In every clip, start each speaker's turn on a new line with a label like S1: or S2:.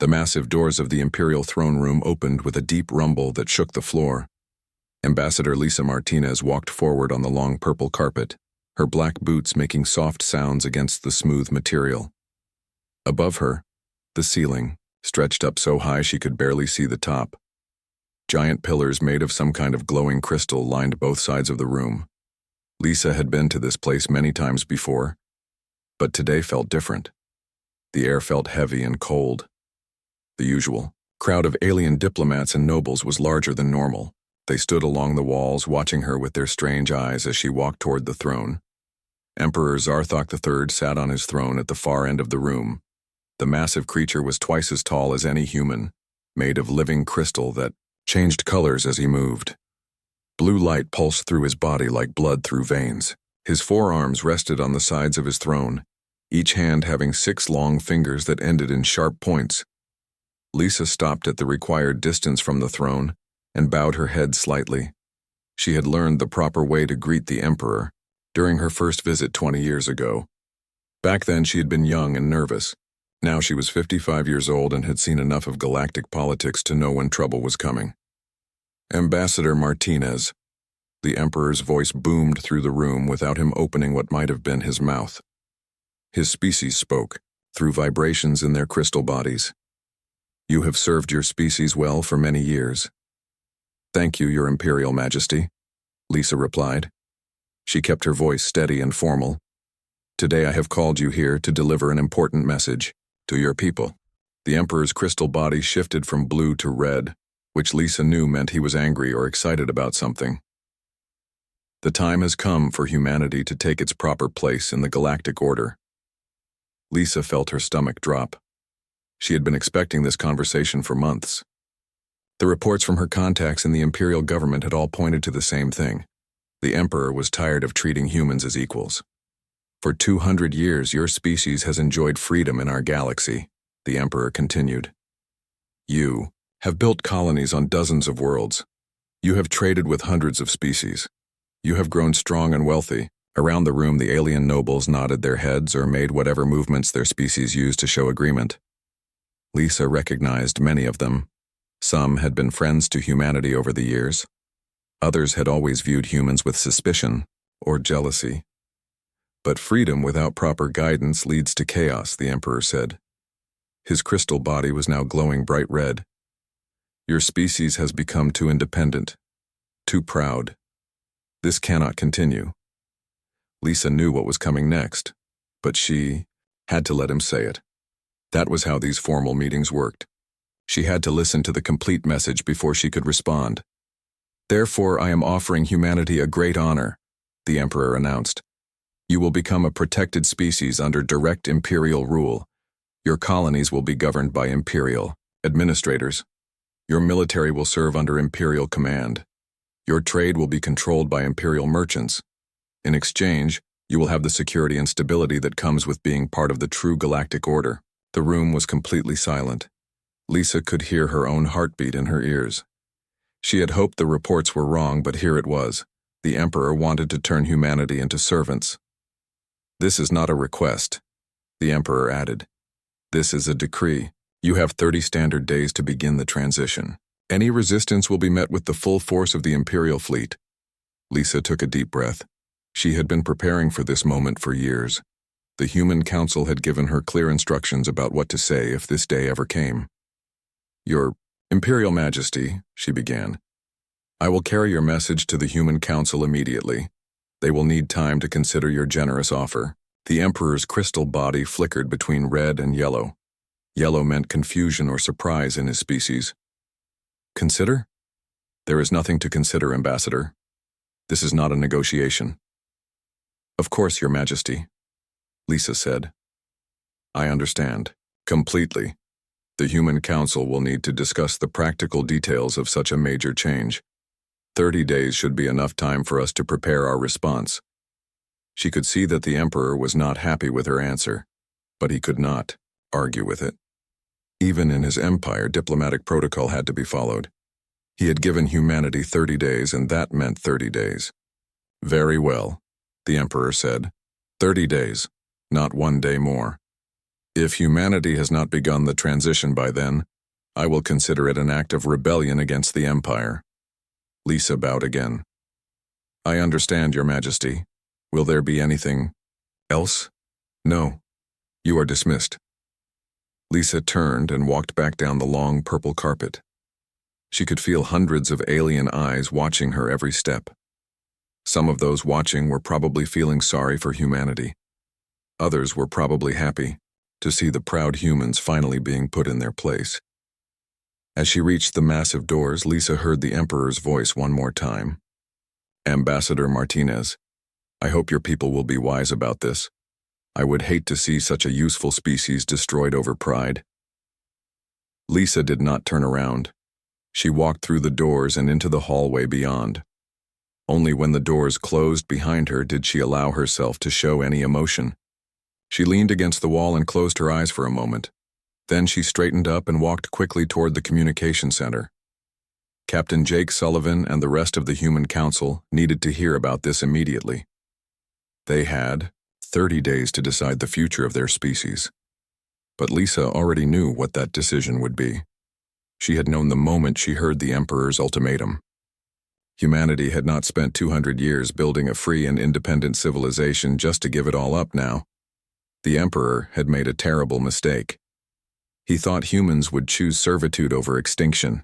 S1: The massive doors of the Imperial throne room opened with a deep rumble that shook the floor. Ambassador Lisa Martinez walked forward on the long purple carpet, her black boots making soft sounds against the smooth material. Above her, the ceiling stretched up so high she could barely see the top. Giant pillars made of some kind of glowing crystal lined both sides of the room. Lisa had been to this place many times before, but today felt different. The air felt heavy and cold. The usual crowd of alien diplomats and nobles was larger than normal. They stood along the walls, watching her with their strange eyes as she walked toward the throne. Emperor Zarthok III sat on his throne at the far end of the room. The massive creature was twice as tall as any human, made of living crystal that changed colors as he moved. Blue light pulsed through his body like blood through veins. His forearms rested on the sides of his throne, each hand having 6 long fingers that ended in sharp points. Lisa stopped at the required distance from the throne and bowed her head slightly. She had learned the proper way to greet the Emperor during her first visit 20 years ago. Back then she had been young and nervous. Now she was 55 years old and had seen enough of galactic politics to know when trouble was coming. Ambassador Martinez. The Emperor's voice boomed through the room without him opening what might have been his mouth. His species spoke, through vibrations in their crystal bodies. You have served your species well for many years. Thank you, Your Imperial Majesty, Lisa replied. She kept her voice steady and formal. Today I have called you here to deliver an important message to your people. The Emperor's crystal body shifted from blue to red, which Lisa knew meant he was angry or excited about something. The time has come for humanity to take its proper place in the galactic order. Lisa felt her stomach drop. She had been expecting this conversation for months. The reports from her contacts in the Imperial government had all pointed to the same thing. The Emperor was tired of treating humans as equals. For 200 years, your species has enjoyed freedom in our galaxy, the Emperor continued. You have built colonies on dozens of worlds. You have traded with hundreds of species. You have grown strong and wealthy. Around the room, the alien nobles nodded their heads or made whatever movements their species used to show agreement. Lisa recognized many of them. Some had been friends to humanity over the years. Others had always viewed humans with suspicion or jealousy. But freedom without proper guidance leads to chaos, the Emperor said. His crystal body was now glowing bright red. Your species has become too independent, too proud. This cannot continue. Lisa knew what was coming next, but she had to let him say it. That was how these formal meetings worked. She had to listen to the complete message before she could respond. Therefore, I am offering humanity a great honor, the Emperor announced. You will become a protected species under direct Imperial rule. Your colonies will be governed by Imperial administrators. Your military will serve under Imperial command. Your trade will be controlled by Imperial merchants. In exchange, you will have the security and stability that comes with being part of the true galactic order. The room was completely silent. Lisa could hear her own heartbeat in her ears. She had hoped the reports were wrong, but here it was. The Emperor wanted to turn humanity into servants. This is not a request, the Emperor added. This is a decree. You have 30 standard days to begin the transition. Any resistance will be met with the full force of the Imperial fleet. Lisa took a deep breath. She had been preparing for this moment for years. The Human Council had given her clear instructions about what to say if this day ever came. Your Imperial Majesty, she began. I will carry your message to the Human Council immediately. They will need time to consider your generous offer. The Emperor's crystal body flickered between red and yellow. Yellow meant confusion or surprise in his species. Consider? There is nothing to consider, Ambassador. This is not a negotiation. Of course, Your Majesty, Lisa said. I understand. Completely. The Human Council will need to discuss the practical details of such a major change. 30 days should be enough time for us to prepare our response. She could see that the Emperor was not happy with her answer, but he could not argue with it. Even in his empire, diplomatic protocol had to be followed. He had given humanity 30 days, and that meant 30 days. Very well, the Emperor said. 30 days, not 1 day more. If humanity has not begun the transition by then, I will consider it an act of rebellion against the Empire. Lisa bowed again. I understand, Your Majesty. Will there be anything else? No. You are dismissed. Lisa turned and walked back down the long purple carpet. She could feel hundreds of alien eyes watching her every step. Some of those watching were probably feeling sorry for humanity. Others were probably happy to see the proud humans finally being put in their place. As she reached the massive doors, Lisa heard the Emperor's voice one more time. Ambassador Martinez, I hope your people will be wise about this. I would hate to see such a useful species destroyed over pride. Lisa did not turn around. She walked through the doors and into the hallway beyond. Only when the doors closed behind her did she allow herself to show any emotion. She leaned against the wall and closed her eyes for a moment. Then she straightened up and walked quickly toward the communication center. Captain Jake Sullivan and the rest of the Human Council needed to hear about this immediately. They had 30 days to decide the future of their species. But Lisa already knew what that decision would be. She had known the moment she heard the Emperor's ultimatum. Humanity had not spent 200 years building a free and independent civilization just to give it all up now. The Emperor had made a terrible mistake. He thought humans would choose servitude over extinction.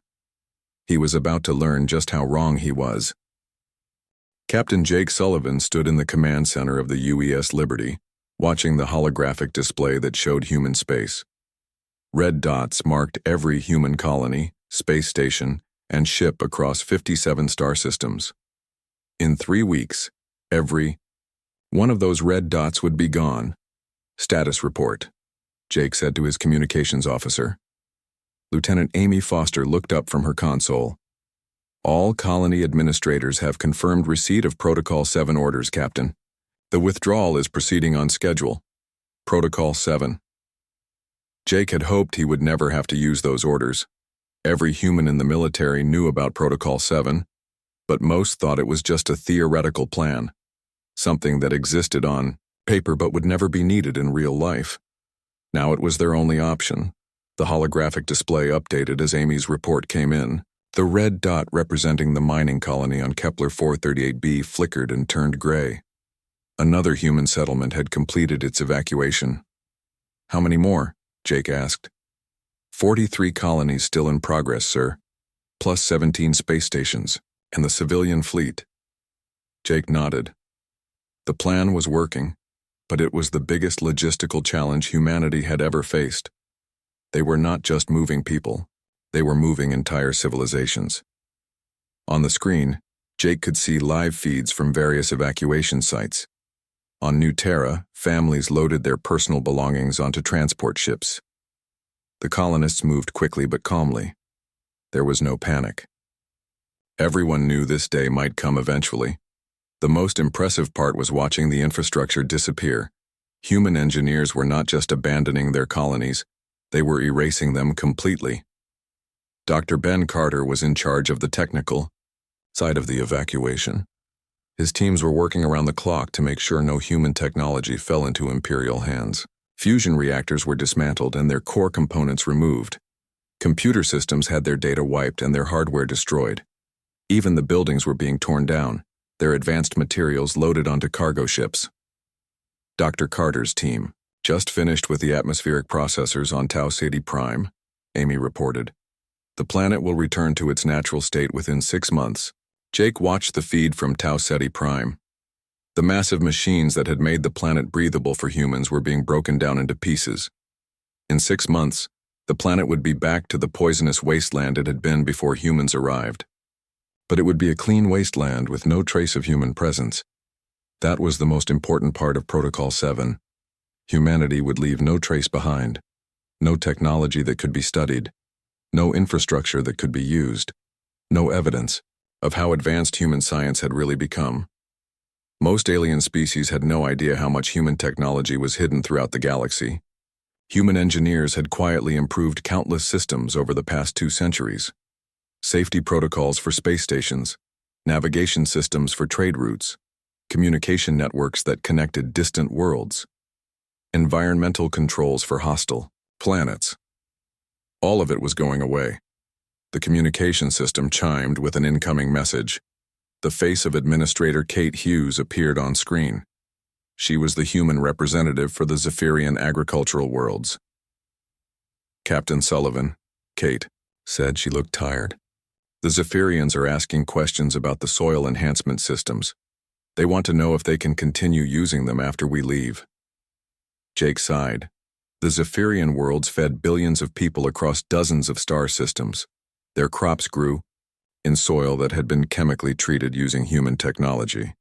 S1: He was about to learn just how wrong he was. Captain Jake Sullivan stood in the command center of the UES Liberty, watching the holographic display that showed human space. Red dots marked every human colony, space station, and ship across 57 star systems. In 3 weeks, every one of those red dots would be gone. Status report, Jake said to his communications officer. Lieutenant Amy Foster looked up from her console. All colony administrators have confirmed receipt of Protocol 7 orders, Captain. The withdrawal is proceeding on schedule. Protocol 7. Jake had hoped he would never have to use those orders. Every human in the military knew about Protocol 7, but most thought it was just a theoretical plan, something that existed on paper but would never be needed in real life. Now it was their only option. The holographic display updated as Amy's report came in. The red dot representing the mining colony on Kepler 438b flickered and turned gray. Another human settlement had completed its evacuation. How many more? Jake asked. 43 colonies still in progress, sir, plus 17 space stations and the civilian fleet. Jake nodded. The plan was working, but it was the biggest logistical challenge humanity had ever faced. They were not just moving people, they were moving entire civilizations. On the screen, Jake could see live feeds from various evacuation sites. On New Terra, families loaded their personal belongings onto transport ships. The colonists moved quickly but calmly. There was no panic. Everyone knew this day might come eventually. The most impressive part was watching the infrastructure disappear. Human engineers were not just abandoning their colonies, they were erasing them completely. Dr. Ben Carter was in charge of the technical side of the evacuation. His teams were working around the clock to make sure no human technology fell into Imperial hands. Fusion reactors were dismantled and their core components removed. Computer systems had their data wiped and their hardware destroyed. Even the buildings were being torn down, their advanced materials loaded onto cargo ships. Dr. Carter's team just finished with the atmospheric processors on Tau Ceti Prime, Amy reported. The planet will return to its natural state within 6 months. Jake watched the feed from Tau Ceti Prime. The massive machines that had made the planet breathable for humans were being broken down into pieces. In 6 months, the planet would be back to the poisonous wasteland it had been before humans arrived. But it would be a clean wasteland with no trace of human presence. That was the most important part of Protocol 7. Humanity would leave no trace behind, no technology that could be studied, no infrastructure that could be used, no evidence of how advanced human science had really become. Most alien species had no idea how much human technology was hidden throughout the galaxy. Human engineers had quietly improved countless systems over the past 2 centuries. Safety protocols for space stations, navigation systems for trade routes, communication networks that connected distant worlds. environmental controls for hostile planets. All of it was going away. The communication system chimed with an incoming message. The face of Administrator Kate Hughes appeared on screen. She was the human representative for the Zephyrian agricultural worlds. "Captain Sullivan," Kate said. She looked tired. "The Zephyrians are asking questions about the soil enhancement systems. They want to know if they can continue using them after we leave." Jake sighed. The Zephyrian worlds fed billions of people across dozens of star systems. Their crops grew in soil that had been chemically treated using human technology.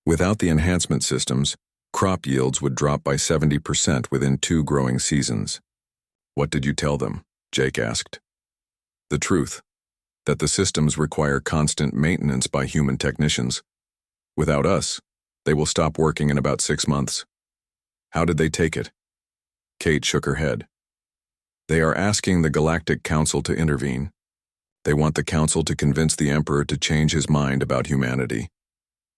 S1: Without the enhancement systems, crop yields would drop by 70% within 2 growing seasons. "What did you tell them?" Jake asked. "The truth, that the systems require constant maintenance by human technicians. Without us, they will stop working in about 6 months." "How did they take it?" Kate shook her head. "They are asking the Galactic Council to intervene. They want the Council to convince the Emperor to change his mind about humanity."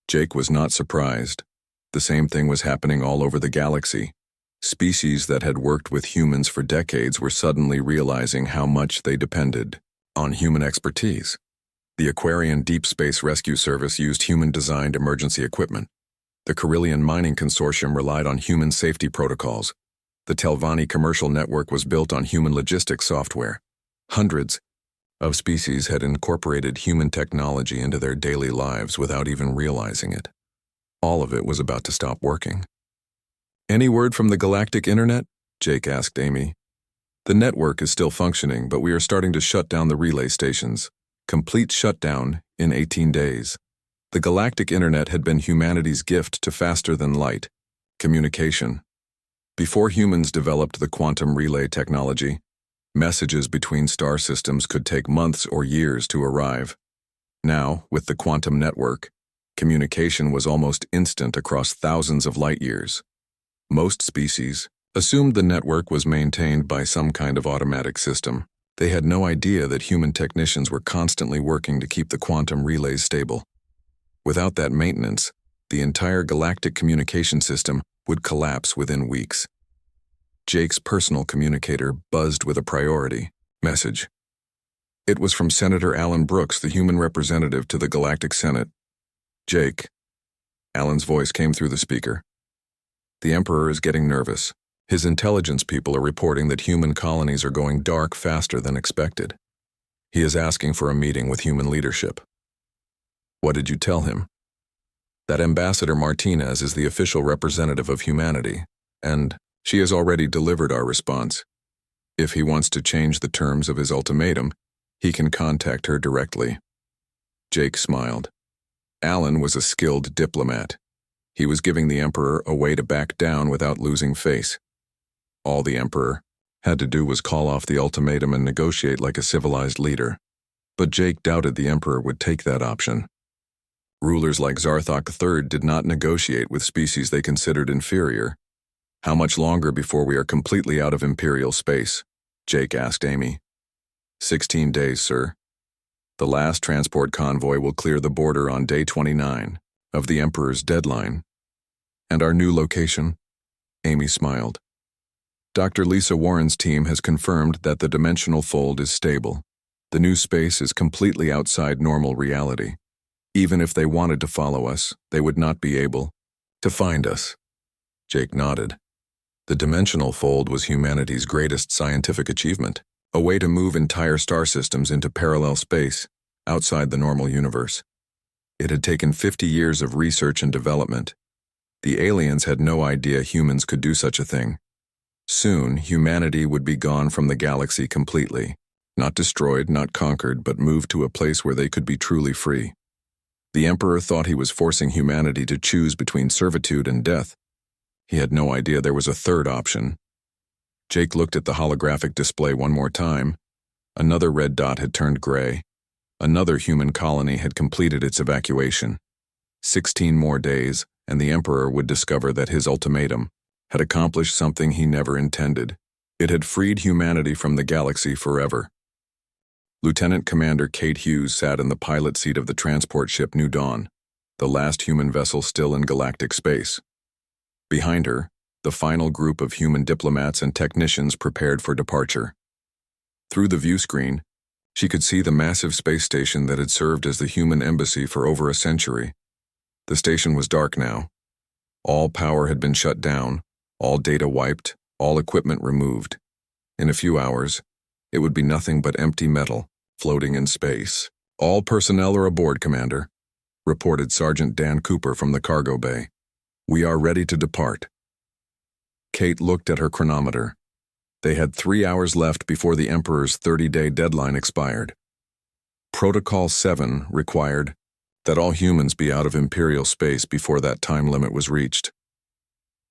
S1: Jake was not surprised. The same thing was happening all over the galaxy. Species that had worked with humans for decades were suddenly realizing how much they depended on human expertise. The Aquarian Deep Space Rescue Service used human-designed emergency equipment. The Carillion Mining Consortium relied on human safety protocols. The Telvanni commercial network was built on human logistics software. Hundreds of species had incorporated human technology into their daily lives without even realizing it. All of it was about to stop working. "Any word from the Galactic Internet?" Jake asked Amy. "The network is still functioning, but we are starting to shut down the relay stations. Complete shutdown in 18 days. The Galactic Internet had been humanity's gift to faster-than-light communication. Before humans developed the quantum relay technology, messages between star systems could take months or years to arrive. Now, with the quantum network, communication was almost instant across thousands of light years. Most species assumed the network was maintained by some kind of automatic system. They had no idea that human technicians were constantly working to keep the quantum relays stable. Without that maintenance, the entire galactic communication system would collapse within weeks. Jake's personal communicator buzzed with a priority message. It was from Senator Alan Brooks, the human representative to the Galactic Senate. "Jake," Alan's voice came through the speaker. "The Emperor is getting nervous. His intelligence people are reporting that human colonies are going dark faster than expected. He is asking for a meeting with human leadership." "What did you tell him?" "That Ambassador Martinez is the official representative of humanity, and she has already delivered our response. If he wants to change the terms of his ultimatum, he can contact her directly." Jake smiled. Alan was a skilled diplomat. He was giving the Emperor a way to back down without losing face. All the Emperor had to do was call off the ultimatum and negotiate like a civilized leader. But Jake doubted the Emperor would take that option. Rulers like Zarthok III did not negotiate with species they considered inferior. "How much longer before we are completely out of Imperial space?" Jake asked Amy. 16 days, sir. The last transport convoy will clear the border on day 29 of the Emperor's deadline. "And our new location?" Amy smiled. "Dr. Lisa Warren's team has confirmed that the dimensional fold is stable. The new space is completely outside normal reality. Even if they wanted to follow us, they would not be able to find us." Jake nodded. The dimensional fold was humanity's greatest scientific achievement, a way to move entire star systems into parallel space, outside the normal universe. It had taken 50 years of research and development. The aliens had no idea humans could do such a thing. Soon, humanity would be gone from the galaxy completely, not destroyed, not conquered, but moved to a place where they could be truly free. The Emperor thought he was forcing humanity to choose between servitude and death. He had no idea there was a third option. Jake looked at the holographic display one more time. Another red dot had turned gray. Another human colony had completed its evacuation. 16 more days, and the Emperor would discover that his ultimatum had accomplished something he never intended. It had freed humanity from the galaxy forever. Lieutenant Commander Kate Hughes sat in the pilot seat of the transport ship New Dawn, the last human vessel still in galactic space. Behind her, The final group of human diplomats and technicians prepared for departure. Through the view screen, she could see the massive space station that had served as the human embassy for over a century. The station was dark now. All power had been shut down, all data wiped, all equipment removed. In a few hours, it would be nothing but empty metal, floating in space. "All personnel are aboard, Commander," reported Sergeant Dan Cooper from the cargo bay. "We are ready to depart." Kate looked at her chronometer. They had 3 hours left before the Emperor's 30-day deadline expired. Protocol 7 required that all humans be out of Imperial space before that time limit was reached.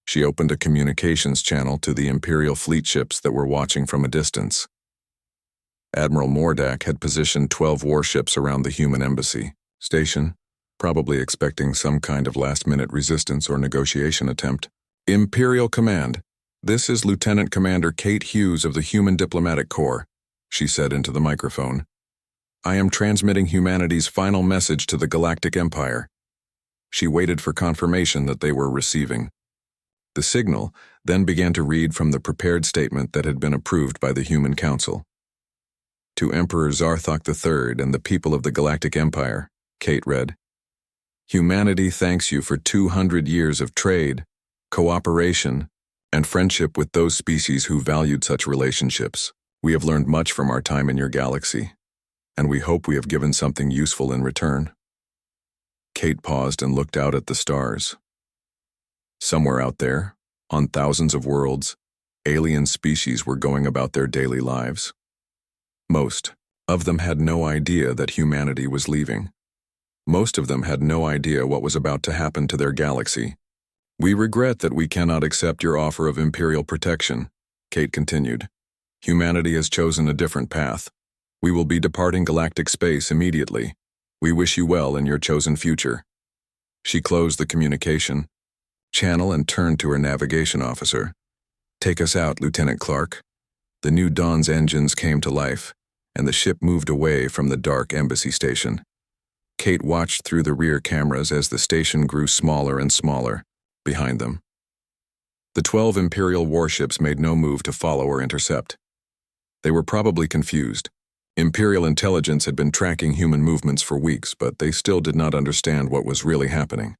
S1: She opened a communications channel to the Imperial fleet ships that were watching from a distance. Admiral Mordak had positioned 12 warships around the human embassy station, probably expecting some kind of last-minute resistance or negotiation attempt. "Imperial Command, this is Lieutenant Commander Kate Hughes of the Human Diplomatic Corps," she said into the microphone. "I am transmitting humanity's final message to the Galactic Empire." She waited for confirmation that they were receiving. The signal then began to read from the prepared statement that had been approved by the Human Council. "To Emperor Zarthok III and the people of the Galactic Empire," Kate read, "humanity thanks you for 200 years of trade, cooperation, and friendship with those species who valued such relationships. We have learned much from our time in your galaxy, and we hope we have given something useful in return." Kate paused and looked out at the stars. Somewhere out there, on thousands of worlds, alien species were going about their daily lives. Most of them had no idea that humanity was leaving. Most of them had no idea what was about to happen to their galaxy. "We regret that we cannot accept your offer of Imperial protection," Kate continued. "Humanity has chosen a different path. We will be departing galactic space immediately. We wish you well in your chosen future." She closed the communication channel and turned to her navigation officer. "Take us out, Lieutenant Clark." The New Dawn's engines came to life, and the ship moved away from the dark embassy station. Kate watched through the rear cameras as the station grew smaller and smaller behind them. The 12 Imperial warships made no move to follow or intercept. They were probably confused. Imperial intelligence had been tracking human movements for weeks, but they still did not understand what was really happening.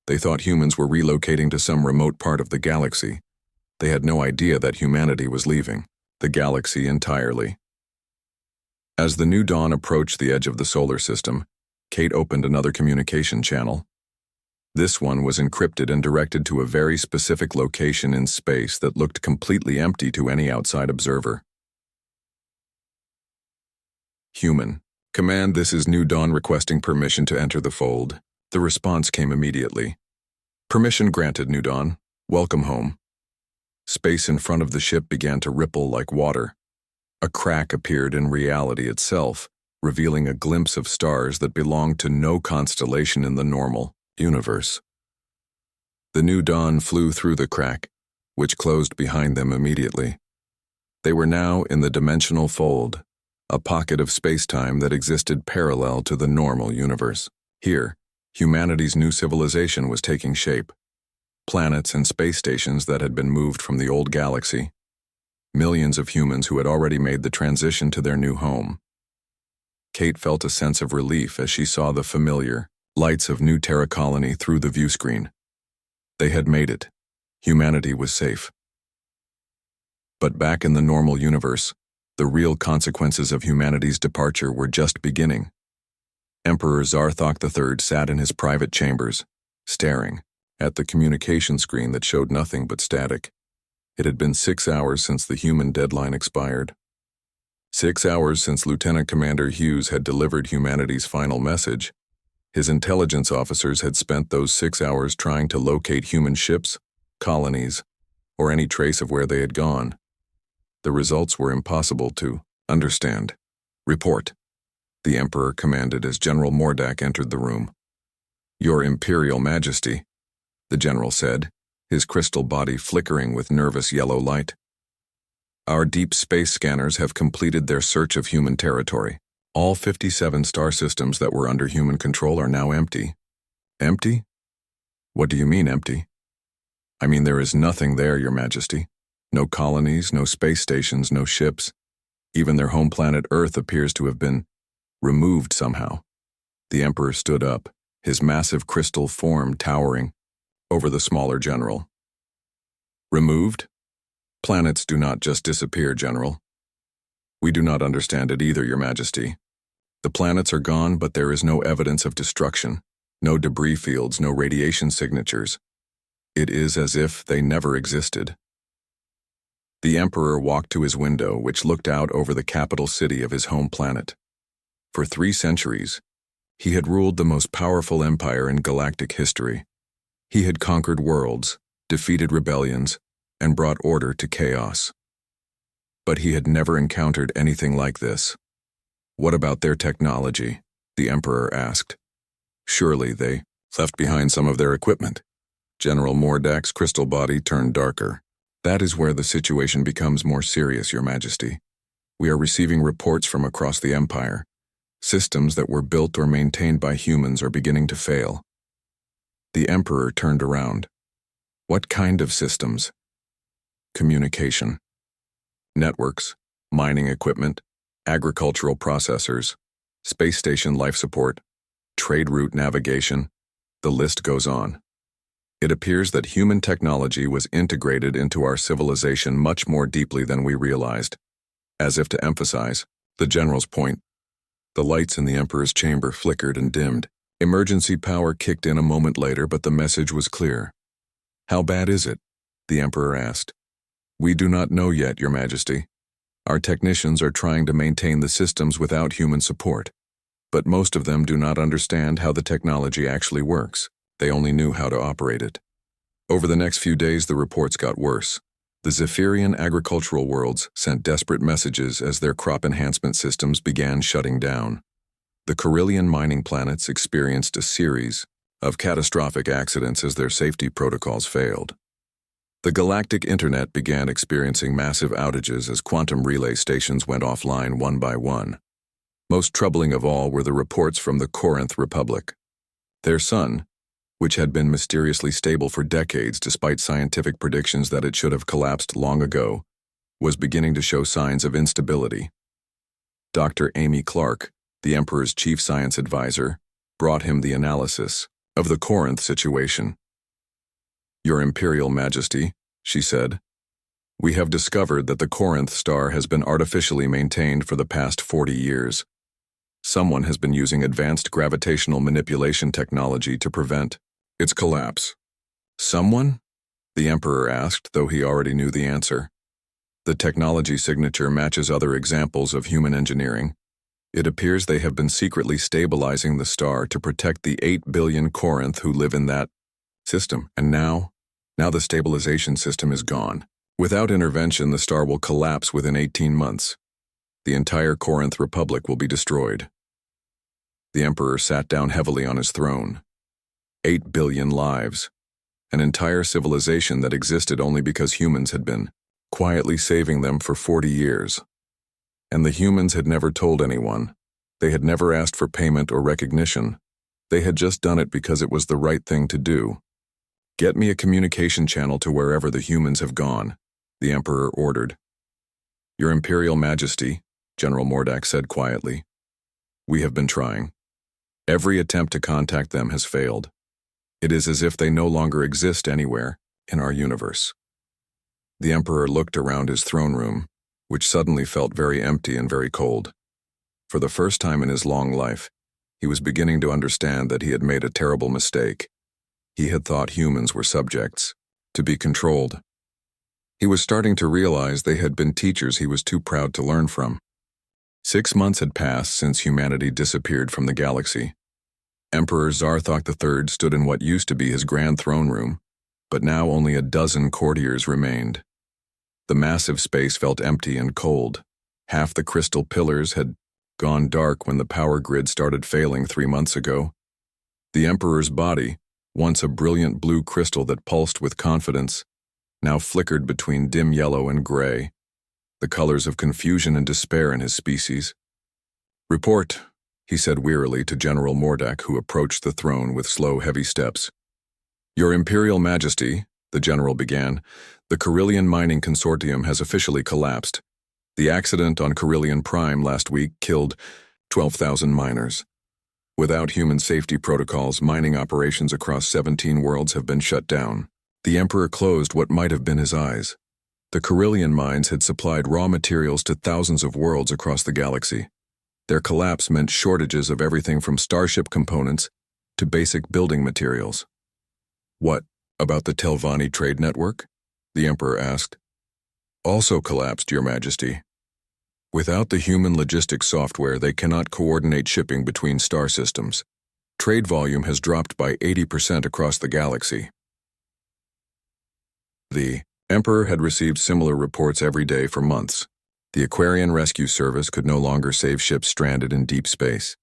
S1: They thought humans were relocating to some remote part of the galaxy. They had no idea that humanity was leaving the galaxy entirely. As the New Dawn approached the edge of the solar system, Kate opened another communication channel. This one was encrypted and directed to a very specific location in space that looked completely empty to any outside observer. "Human. Command, this is New Dawn requesting permission to enter the fold." The response came immediately. "Permission granted, New Dawn. Welcome home." Space in front of the ship began to ripple like water. A crack appeared in reality itself, revealing a glimpse of stars that belonged to no constellation in the normal universe. The New Dawn flew through the crack, which closed behind them immediately. They were now in the dimensional fold, a pocket of space-time that existed parallel to the normal universe. Here, humanity's new civilization was taking shape. Planets and space stations that had been moved from the old galaxy. Millions of humans who had already made the transition to their new home. Kate felt a sense of relief as she saw the familiar lights of New Terra Colony through the view screen. They had made it. Humanity was safe. But back in the normal universe, the real consequences of humanity's departure were just beginning. Emperor Zarthok III sat in his private chambers, staring at the communication screen that showed nothing but static. It had been 6 hours since the human deadline expired. 6 hours since Lieutenant Commander Hughes had delivered humanity's final message. His intelligence officers had spent those 6 hours trying to locate human ships, colonies, or any trace of where they had gone. The results were impossible to understand. "Report," the Emperor commanded as General Mordak entered the room. "Your Imperial Majesty," the general said, his crystal body flickering with nervous yellow light. "Our deep space scanners have completed their search of human territory. All 57 star systems that were under human control are now empty." "Empty? What do you mean empty?" I mean, there is nothing there, Your Majesty. No colonies, no space stations, no ships. Even their home planet Earth appears to have been removed somehow. The Emperor stood up, his massive crystal form towering over the smaller general. Removed? Planets do not just disappear, General. We do not understand it either, Your Majesty. The planets are gone, but there is no evidence of destruction, no debris fields, no radiation signatures. It is as if they never existed. The Emperor walked to his window, which looked out over the capital city of his home planet. For 3 centuries, he had ruled the most powerful empire in galactic history. He had conquered worlds, defeated rebellions, and brought order to chaos. But he had never encountered anything like this. What about their technology? The Emperor asked. Surely they left behind some of their equipment. General Mordak's crystal body turned darker. That is where the situation becomes more serious, Your Majesty. We are receiving reports from across the Empire. Systems that were built or maintained by humans are beginning to fail. The Emperor turned around. What kind of systems? Communication. Networks, mining equipment, agricultural processors, space station life support, trade route navigation. The list goes on. It appears that human technology was integrated into our civilization much more deeply than we realized. As if to emphasize the general's point, the lights in the Emperor's chamber flickered and dimmed. Emergency power kicked in a moment later, but the message was clear. How bad is it? The Emperor asked. We do not know yet, Your Majesty. Our technicians are trying to maintain the systems without human support, but most of them do not understand how the technology actually works. They only knew how to operate it. Over the next few days, the reports got worse. The Zephyrian agricultural worlds sent desperate messages as their crop enhancement systems began shutting down. The Carillion mining planets experienced a series of catastrophic accidents as their safety protocols failed. The galactic internet began experiencing massive outages as quantum relay stations went offline one by one. Most troubling of all were the reports from the Corinth Republic. Their sun, which had been mysteriously stable for decades despite scientific predictions that it should have collapsed long ago, was beginning to show signs of instability. Dr. Amy Clark, the Emperor's chief science advisor, brought him the analysis of the Corinth situation. Your Imperial Majesty, she said, we have discovered that the Corinth star has been artificially maintained for the past 40 years. Someone has been using advanced gravitational manipulation technology to prevent its collapse. Someone? The Emperor asked, though he already knew the answer. The technology signature matches other examples of human engineering. It appears they have been secretly stabilizing the star to protect the 8 billion Corinth who live in that system. And now the stabilization system is gone. Without intervention, the star will collapse within 18 months. The entire Corinth Republic will be destroyed. The Emperor sat down heavily on his throne. 8 billion lives. An entire civilization that existed only because humans had been quietly saving them for 40 years. And the humans had never told anyone. They had never asked for payment or recognition. They had just done it because it was the right thing to do. Get me a communication channel to wherever the humans have gone, the Emperor ordered. Your Imperial Majesty, General Mordak said quietly. We have been trying. Every attempt to contact them has failed. It is as if they no longer exist anywhere in our universe. The Emperor looked around his throne room, which suddenly felt very empty and very cold. For the first time in his long life, he was beginning to understand that he had made a terrible mistake. He had thought humans were subjects, to be controlled. He was starting to realize they had been teachers he was too proud to learn from. 6 months had passed since humanity disappeared from the galaxy. Emperor Zarthok III stood in what used to be his grand throne room, but now only a dozen courtiers remained. The massive space felt empty and cold. Half the crystal pillars had gone dark when the power grid started failing 3 months ago. The Emperor's body, once a brilliant blue crystal that pulsed with confidence, now flickered between dim yellow and gray, the colors of confusion and despair in his species. Report, he said wearily to General Mordak, who approached the throne with slow, heavy steps. Your Imperial Majesty, the general began. The Carillion Mining Consortium has officially collapsed. The accident on Carillion Prime last week killed 12,000 miners. Without human safety protocols, mining operations across 17 worlds have been shut down. The Emperor closed what might have been his eyes. The Carillion mines had supplied raw materials to thousands of worlds across the galaxy. Their collapse meant shortages of everything from starship components to basic building materials. What about the Telvanni trade network? The Emperor asked. Also collapsed, Your Majesty. Without the human logistics software, they cannot coordinate shipping between star systems. Trade volume has dropped by 80% across the galaxy. The Emperor had received similar reports every day for months. The Aquarian Rescue Service could no longer save ships stranded in deep space.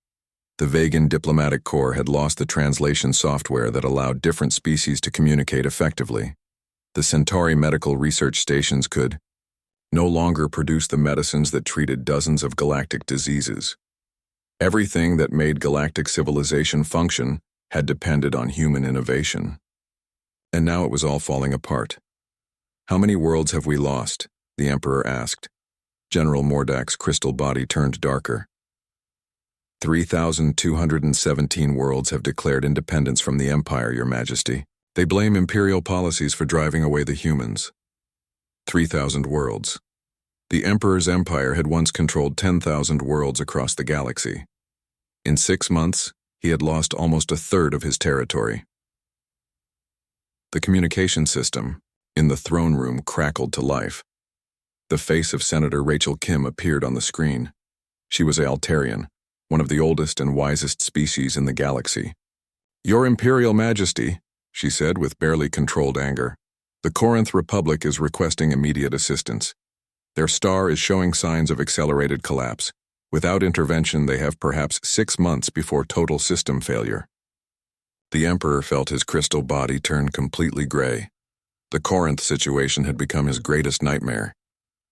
S1: The Vegan Diplomatic Corps had lost the translation software that allowed different species to communicate effectively. The Centauri medical research stations could no longer produce the medicines that treated dozens of galactic diseases. Everything that made galactic civilization function had depended on human innovation. And now it was all falling apart. How many worlds have we lost? The Emperor asked. General Mordak's crystal body turned darker. 3,217 worlds have declared independence from the Empire, Your Majesty. They blame imperial policies for driving away the humans. 3,000 worlds. The Emperor's empire had once controlled 10,000 worlds across the galaxy. In 6 months, he had lost almost a third of his territory. The communication system in the throne room crackled to life. The face of Senator Rachel Kim appeared on the screen. She was Altarian, one of the oldest and wisest species in the galaxy. Your Imperial Majesty, she said with barely controlled anger, the Corinth Republic is requesting immediate assistance. Their star is showing signs of accelerated collapse. Without intervention, they have perhaps 6 months before total system failure. The Emperor felt his crystal body turn completely gray. The Corinth situation had become his greatest nightmare.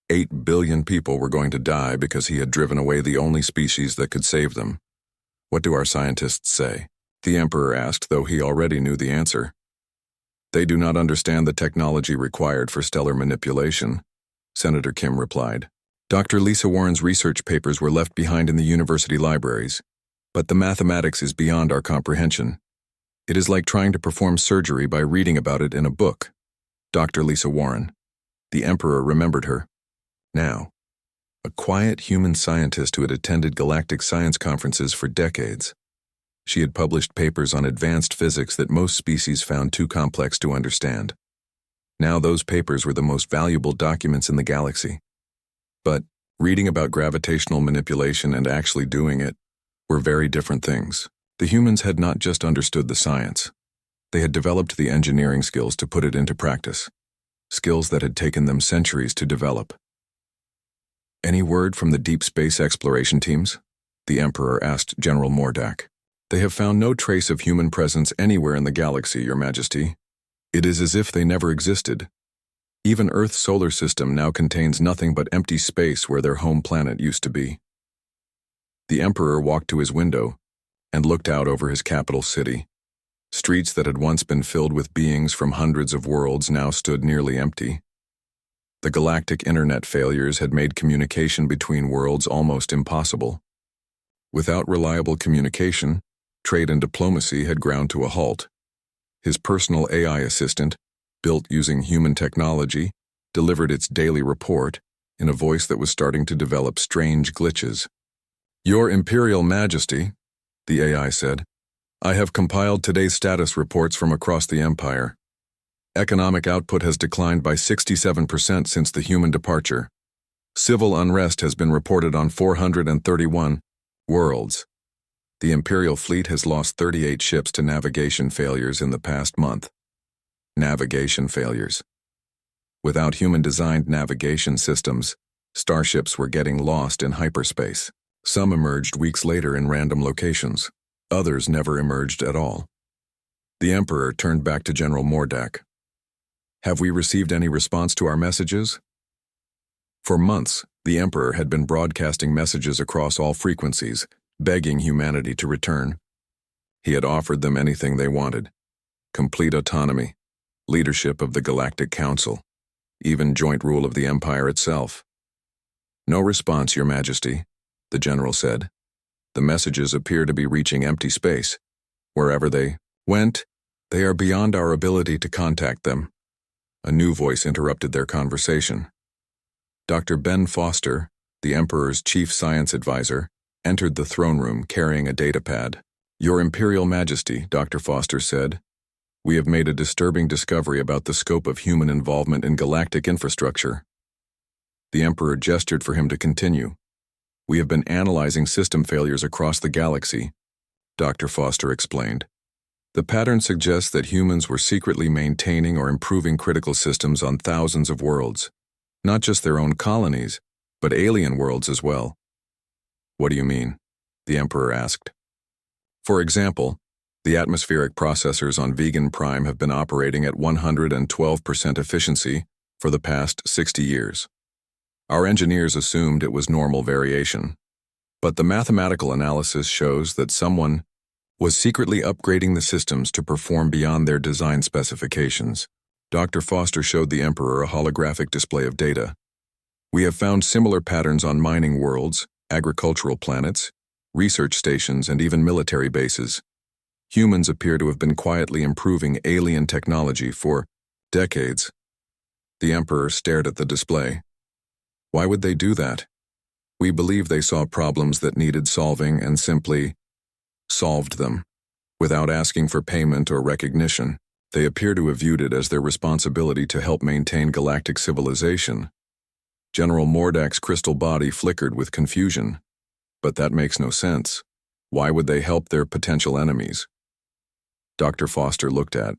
S1: 8 billion people were going to die because he had driven away the only species that could save them. What do our scientists say? The Emperor asked, though he already knew the answer. They do not understand the technology required for stellar manipulation, Senator Kim replied. Dr. Lisa Warren's research papers were left behind in the university libraries, but the mathematics is beyond our comprehension. It is like trying to perform surgery by reading about it in a book. Dr. Lisa Warren. The Emperor remembered her. Now, a quiet human scientist who had attended galactic science conferences for decades. She had published papers on advanced physics that most species found too complex to understand. Now those papers were the most valuable documents in the galaxy. But reading about gravitational manipulation and actually doing it were very different things. The humans had not just understood the science. They had developed the engineering skills to put it into practice, skills that had taken them centuries to develop. Any word from the deep space exploration teams? The Emperor asked General Mordak. They have found no trace of human presence anywhere in the galaxy, Your Majesty. It is as if they never existed. Even Earth's solar system now contains nothing but empty space where their home planet used to be. The Emperor walked to his window and looked out over his capital city. Streets that had once been filled with beings from hundreds of worlds now stood nearly empty. The galactic internet failures had made communication between worlds almost impossible. Without reliable communication, trade and diplomacy had ground to a halt. His personal AI assistant, built using human technology, delivered its daily report in a voice that was starting to develop strange glitches. Your Imperial Majesty, the AI said, I have compiled today's status reports from across the Empire. Economic output has declined by 67% since the human departure. Civil unrest has been reported on 431 worlds. The Imperial fleet has lost 38 ships to navigation failures in the past month. Navigation failures. Without human-designed navigation systems, starships were getting lost in hyperspace. Some emerged weeks later in random locations. Others never emerged at all. The Emperor turned back to General Mordak. Have we received any response to our messages? For months, the Emperor had been broadcasting messages across all frequencies, begging humanity to return. He had offered them anything they wanted. Complete autonomy, leadership of the Galactic Council, even joint rule of the Empire itself. No response, Your Majesty, the general said. The messages appear to be reaching empty space. Wherever they went, they are beyond our ability to contact them. A new voice interrupted their conversation. Dr. Ben Foster, the Emperor's chief science advisor, entered the throne room carrying a datapad. Your Imperial Majesty, Dr. Foster said, we have made a disturbing discovery about the scope of human involvement in galactic infrastructure. The Emperor gestured for him to continue. We have been analyzing system failures across the galaxy, Dr. Foster explained. The pattern suggests that humans were secretly maintaining or improving critical systems on thousands of worlds, not just their own colonies, but alien worlds as well. What do you mean? The Emperor asked. For example, the atmospheric processors on Vegan Prime have been operating at 112% efficiency for the past 60 years. Our engineers assumed it was normal variation, but the mathematical analysis shows that someone was secretly upgrading the systems to perform beyond their design specifications. Dr. Foster showed the Emperor a holographic display of data. We have found similar patterns on mining worlds, agricultural planets, research stations, and even military bases. Humans appear to have been quietly improving alien technology for decades. The Emperor stared at the display. Why would they do that? We believe they saw problems that needed solving and simply solved them. Without asking for payment or recognition, they appear to have viewed it as their responsibility to help maintain galactic civilization. General Mordak's crystal body flickered with confusion. But that makes no sense. Why would they help their potential enemies? Dr. Foster looked at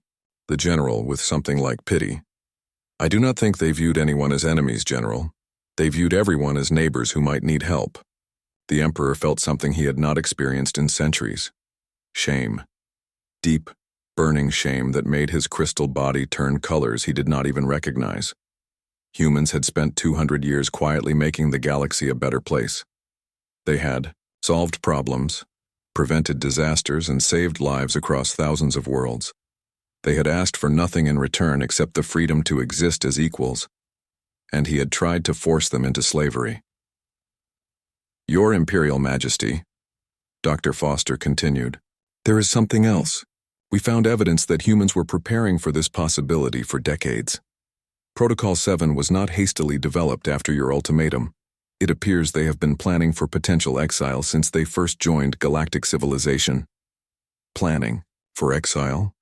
S1: the general with something like pity. I do not think they viewed anyone as enemies, General. They viewed everyone as neighbors who might need help. The Emperor felt something he had not experienced in centuries. Shame. Deep, burning shame that made his crystal body turn colors he did not even recognize. Humans had spent 200 years quietly making the galaxy a better place. They had solved problems, prevented disasters, and saved lives across thousands of worlds. They had asked for nothing in return except the freedom to exist as equals, and he had tried to force them into slavery. Your Imperial Majesty, Dr. Foster continued, there is something else. We found evidence that humans were preparing for this possibility for decades. Protocol 7 was not hastily developed after your ultimatum. It appears they have been planning for potential exile since they first joined galactic civilization. Planning for exile?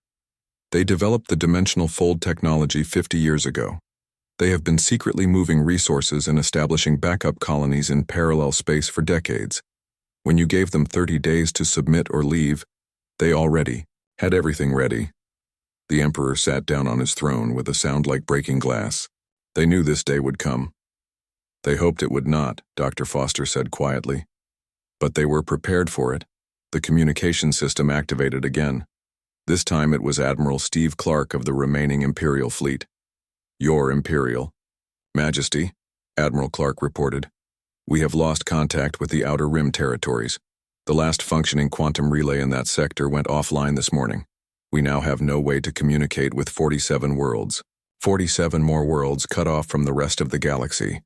S1: They developed the dimensional fold technology 50 years ago. They have been secretly moving resources and establishing backup colonies in parallel space for decades. When you gave them 30 days to submit or leave, they already had everything ready. The Emperor sat down on his throne with a sound like breaking glass. They knew this day would come. They hoped it would not, Dr. Foster said quietly. But they were prepared for it. The communication system activated again. This time it was Admiral Steve Clark of the remaining Imperial fleet. Your Imperial Majesty, Admiral Clark reported. We have lost contact with the Outer Rim territories. The last functioning quantum relay in that sector went offline this morning. We now have no way to communicate with 47 worlds. 47 more worlds cut off from the rest of the galaxy.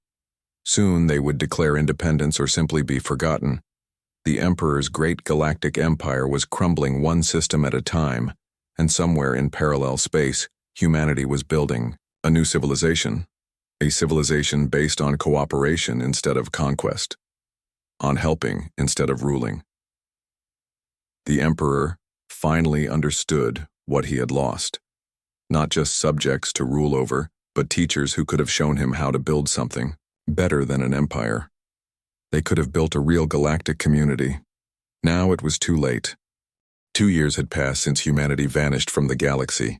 S1: Soon they would declare independence or simply be forgotten. The Emperor's great galactic empire was crumbling one system at a time, and somewhere in parallel space, humanity was building a new civilization. A civilization based on cooperation instead of conquest. On helping instead of ruling. The Emperor finally understood what he had lost. Not just subjects to rule over, but teachers who could have shown him how to build something better than an empire. They could have built a real galactic community. Now it was too late. 2 years had passed since humanity vanished from the galaxy.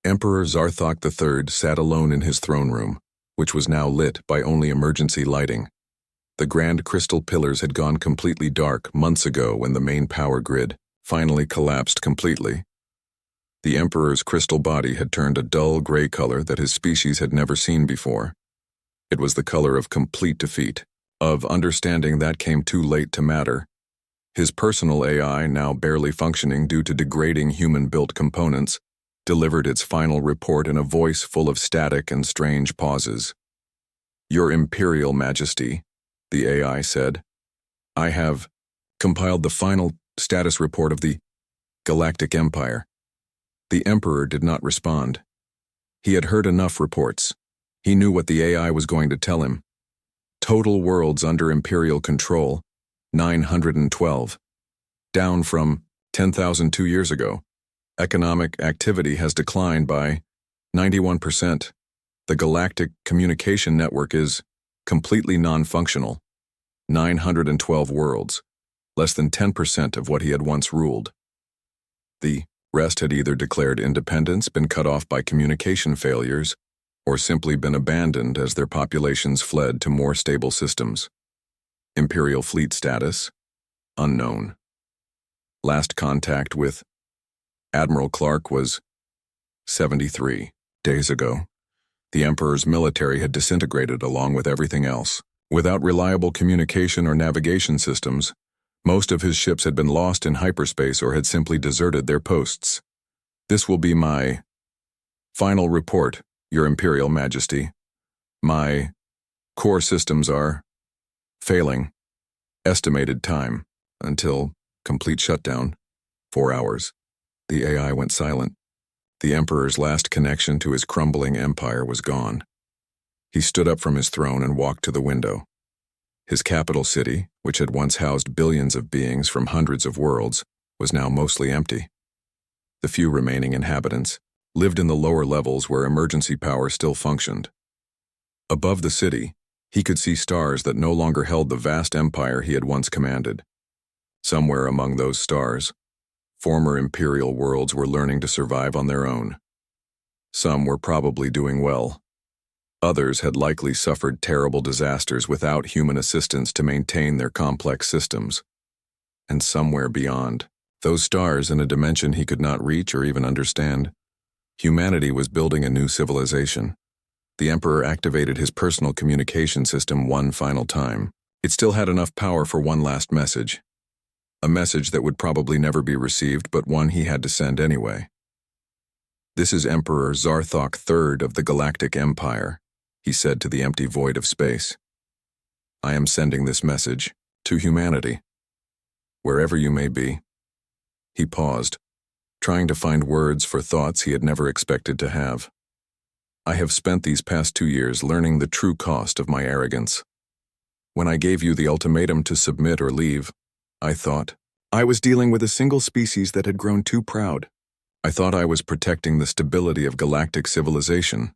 S1: Emperor Zarthok III sat alone in his throne room, which was now lit by only emergency lighting. The grand crystal pillars had gone completely dark months ago when the main power grid finally collapsed completely. The Emperor's crystal body had turned a dull gray color that his species had never seen before. It was the color of complete defeat, of understanding that came too late to matter. His personal AI, now barely functioning due to degrading human-built components, delivered its final report in a voice full of static and strange pauses. "Your Imperial Majesty," the AI said, "I have compiled the final status report of the Galactic Empire." The Emperor did not respond. He had heard enough reports. He knew what the AI was going to tell him. Total worlds under Imperial control, 912. Down from 10,000 2 years ago. Economic activity has declined by 91%. The galactic communication network is completely non-functional. 912 worlds, less than 10% of what he had once ruled. The rest had either declared independence, been cut off by communication failures, or simply been abandoned as their populations fled to more stable systems. Imperial fleet status, unknown. Last contact with Admiral Clark was 73 days ago. The Emperor's military had disintegrated along with everything else. Without reliable communication or navigation systems, most of his ships had been lost in hyperspace or had simply deserted their posts. "This will be my final report, Your Imperial Majesty. My core systems are failing. Estimated time until complete shutdown, 4 hours. The AI went silent. The Emperor's last connection to his crumbling empire was gone. He stood up from his throne and walked to the window. His capital city, which had once housed billions of beings from hundreds of worlds, was now mostly empty. The few remaining inhabitants lived in the lower levels where emergency power still functioned. Above the city, he could see stars that no longer held the vast empire he had once commanded. Somewhere among those stars, former imperial worlds were learning to survive on their own. Some were probably doing well. Others had likely suffered terrible disasters without human assistance to maintain their complex systems. And somewhere beyond, those stars in a dimension he could not reach or even understand, humanity was building a new civilization. The Emperor activated his personal communication system one final time. It still had enough power for one last message. A message that would probably never be received, but one he had to send anyway. "This is Emperor Zarthok III of the Galactic Empire," he said to the empty void of space. "I am sending this message to humanity, wherever you may be." He paused, trying to find words for thoughts he had never expected to have. "I have spent these past 2 years learning the true cost of my arrogance. When I gave you the ultimatum to submit or leave, I thought I was dealing with a single species that had grown too proud. I thought I was protecting the stability of galactic civilization."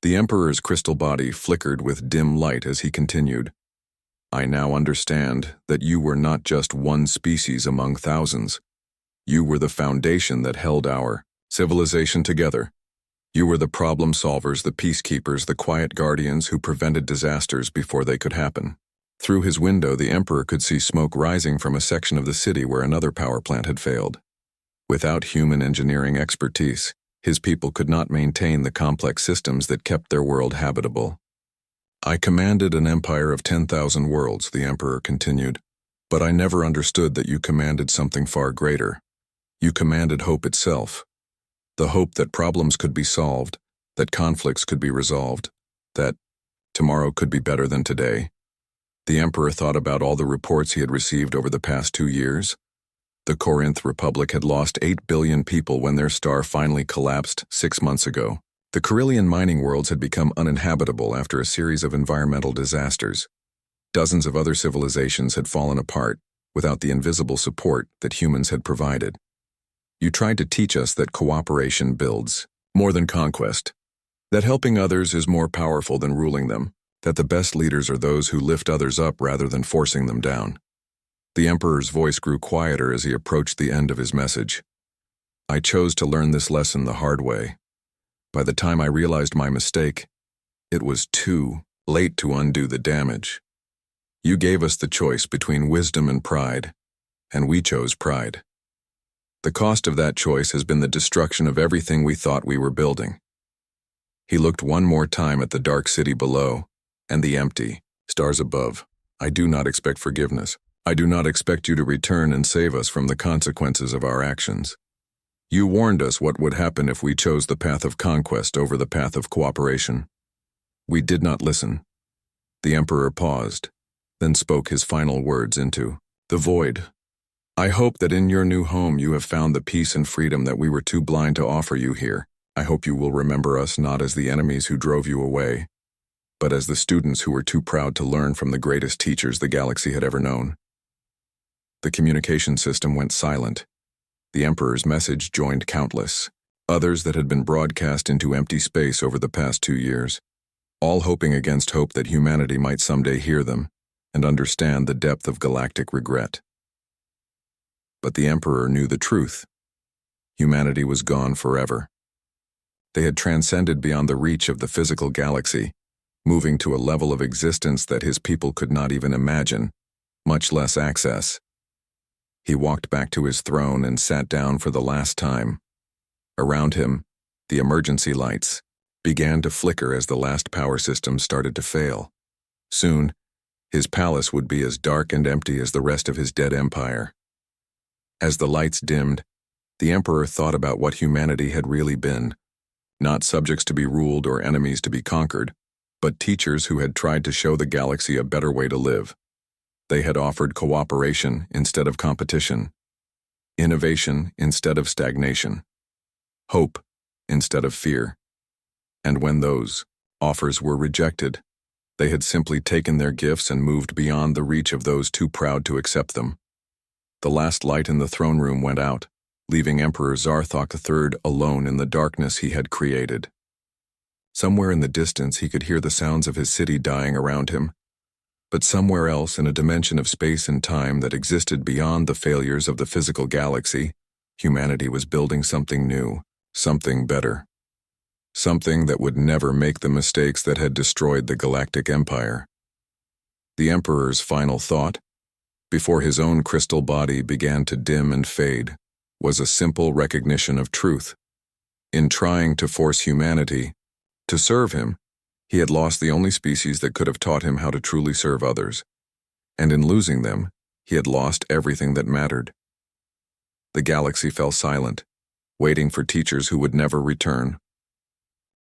S1: The Emperor's crystal body flickered with dim light as he continued. "I now understand that you were not just one species among thousands. You were the foundation that held our civilization together. You were the problem solvers, the peacekeepers, the quiet guardians who prevented disasters before they could happen." Through his window, the Emperor could see smoke rising from a section of the city where another power plant had failed. Without human engineering expertise, his people could not maintain the complex systems that kept their world habitable. "I commanded an empire of 10,000 worlds," the Emperor continued, "but I never understood that you commanded something far greater. You commanded hope itself. The hope that problems could be solved, that conflicts could be resolved, that tomorrow could be better than today." The Emperor thought about all the reports he had received over the past 2 years. The Corinth Republic had lost 8 billion people when their star finally collapsed 6 months ago. The Carillion mining worlds had become uninhabitable after a series of environmental disasters. Dozens of other civilizations had fallen apart without the invisible support that humans had provided. You tried to teach us that cooperation builds more than conquest, that helping others is more powerful than ruling them, that the best leaders are those who lift others up rather than forcing them down. The Emperor's voice grew quieter as he approached the end of his message. "I chose to learn this lesson the hard way. By the time I realized my mistake, it was too late to undo the damage. You gave us the choice between wisdom and pride, and we chose pride. The cost of that choice has been the destruction of everything we thought we were building." He looked one more time at the dark city below and the empty stars above. "I do not expect forgiveness. I do not expect you to return and save us from the consequences of our actions. You warned us what would happen if we chose the path of conquest over the path of cooperation. We did not listen. The Emperor paused, then spoke his final words into the void. I hope that in your new home you have found the peace and freedom that we were too blind to offer you here. I hope you will remember us not as the enemies who drove you away, but as the students who were too proud to learn from the greatest teachers the galaxy had ever known. The communication system went silent. The Emperor's message joined countless others that had been broadcast into empty space over the past 2 years, all hoping against hope that humanity might someday hear them and understand the depth of galactic regret. But the Emperor knew the truth. Humanity was gone forever. They had transcended beyond the reach of the physical galaxy, moving to a level of existence that his people could not even imagine, much less access. He walked back to his throne and sat down for the last time. Around him, the emergency lights began to flicker as the last power system started to fail. Soon, his palace would be as dark and empty as the rest of his dead empire. As the lights dimmed, the Emperor thought about what humanity had really been, not subjects to be ruled or enemies to be conquered, but teachers who had tried to show the galaxy a better way to live. They had offered cooperation instead of competition, innovation instead of stagnation, hope instead of fear. And when those offers were rejected, they had simply taken their gifts and moved beyond the reach of those too proud to accept them. The last light in the throne room went out, leaving Emperor Zarthok III alone in the darkness he had created. Somewhere in the distance he could hear the sounds of his city dying around him, but somewhere else in a dimension of space and time that existed beyond the failures of the physical galaxy, humanity was building something new, something better. Something that would never make the mistakes that had destroyed the Galactic Empire. The Emperor's final thought, before his own crystal body began to dim and fade, was a simple recognition of truth. In trying to force humanity to serve him, he had lost the only species that could have taught him how to truly serve others, and in losing them, he had lost everything that mattered. The galaxy fell silent, waiting for teachers who would never return.